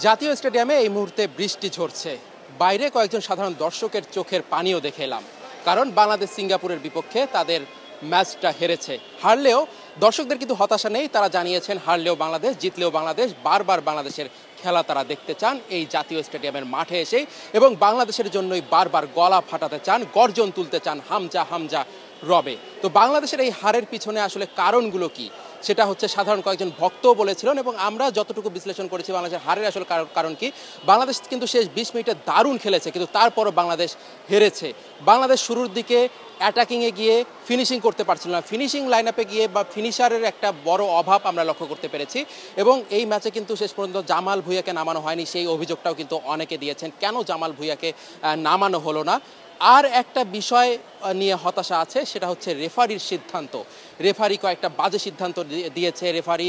জাতীয় স্টেডিয়ামে এই মুহূর্তে বৃষ্টি ঝরছে। বাইরে কয়েকজন সাধারণ দর্শকের চোখের পানিও দেখে এলাম, কারণ বাংলাদেশ সিঙ্গাপুরের বিপক্ষে তাদের ম্যাচটা হেরেছে। হারলেও দর্শকদের কিন্তু হতাশা নেই, তারা জানিয়েছেন হারলেও বাংলাদেশ, জিতলেও বাংলাদেশ, বারবার বাংলাদেশের খেলা তারা দেখতে চান এই জাতীয় স্টেডিয়ামের মাঠে এসে, এবং বাংলাদেশের জন্যই বারবার গলা ফাটাতে চান, গর্জন তুলতে চান হামজা হামজা রবে। তো বাংলাদেশের এই হারের পিছনে আসলে কারণগুলো কি, সেটা হচ্ছে সাধারণ কয়েকজন ভক্তও বলেছিলেন, এবং আমরা যতটুকু বিশ্লেষণ করেছি বাংলাদেশের হারের আসলে কারণ কি, বাংলাদেশ কিন্তু শেষ 20 মিনিটে দারুণ খেলেছে, কিন্তু তারপরও বাংলাদেশ হেরেছে। বাংলাদেশ শুরুর দিকে অ্যাটাকিংয়ে গিয়ে ফিনিশিং করতে পারছিল না, ফিনিশিং লাইন আপে গিয়ে বা ফিনিশারের একটা বড় অভাব আমরা লক্ষ্য করতে পেরেছি। এবং এই ম্যাচে কিন্তু শেষ পর্যন্ত জামাল ভুঁইয়াকে নামানো হয়নি, সেই অভিযোগটাও কিন্তু অনেকে দিয়েছেন, কেন জামাল ভুঁইয়াকে নামানো হলো না। আর একটা বিষয় নিয়ে হতাশা আছে, সেটা হচ্ছে রেফারির সিদ্ধান্ত। রেফারি কয়েকটা বাজে সিদ্ধান্ত দিয়েছে, রেফারি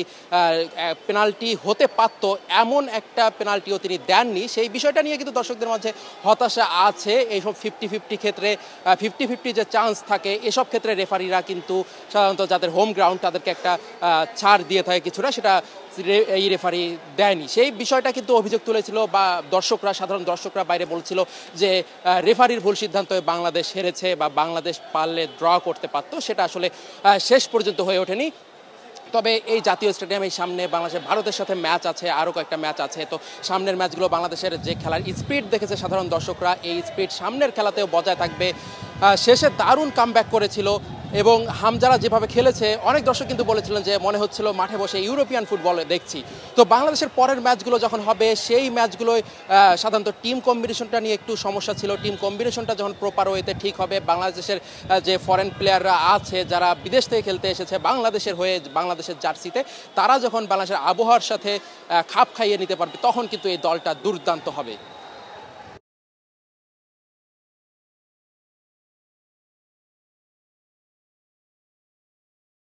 পেনাল্টি হতে পারত এমন একটা পেনাল্টিও তিনি দেননি, সেই বিষয়টা নিয়ে কিন্তু দর্শকদের মাঝে হতাশা আছে। এইসব 50-50 ক্ষেত্রে 50-50 যে চান্স থাকে, এসব ক্ষেত্রে রেফারিরা কিন্তু সাধারণত যাদের হোম গ্রাউন্ড তাদেরকে একটা ছাড় দিয়ে থাকে কিছুটা, সেটা এই রেফারি দেয়নি। সেই বিষয়টা কিন্তু অভিযোগ তুলেছিল, বা দর্শকরা, সাধারণ দর্শকরা বাইরে বলছিল যে রেফারির ভুল সিদ্ধান্তে বাংলাদেশ হেরেছে, বা বাংলাদেশ পারলে ড্র করতে পারত, সেটা আসলে শেষ পর্যন্ত হয়ে ওঠেনি। তবে এই জাতীয় স্টেডিয়ামের সামনে বাংলাদেশের ভারতের সাথে ম্যাচ আছে, আরও কয়েকটা ম্যাচ আছে। তো সামনের ম্যাচগুলো বাংলাদেশের যে খেলার স্পিড দেখেছে সাধারণ দর্শকরা, এই স্পিড সামনের খেলাতেও বজায় থাকবে। শেষে দারুণ কামব্যাক করেছিল, এবং হামজারা যেভাবে খেলেছে, অনেক দর্শক কিন্তু বলেছিলেন যে মনে হচ্ছিল মাঠে বসে ইউরোপিয়ান ফুটবল দেখছি। তো বাংলাদেশের পরের ম্যাচগুলো যখন হবে, সেই ম্যাচগুলোয় সাধারণত টিম কম্বিনেশনটা নিয়ে একটু সমস্যা ছিল। টিম কম্বিনেশনটা যখন প্রপার ওয়েতে ঠিক হবে, বাংলাদেশের যে ফরেন প্লেয়াররা আছে, যারা বিদেশ থেকে খেলতে এসেছে বাংলাদেশের হয়ে, বাংলাদেশের জার্সিতে, তারা যখন বাংলাদেশের আবহাওয়ার সাথে খাপ খাইয়ে নিতে পারবে, তখন কিন্তু এই দলটা দুর্দান্ত হবে।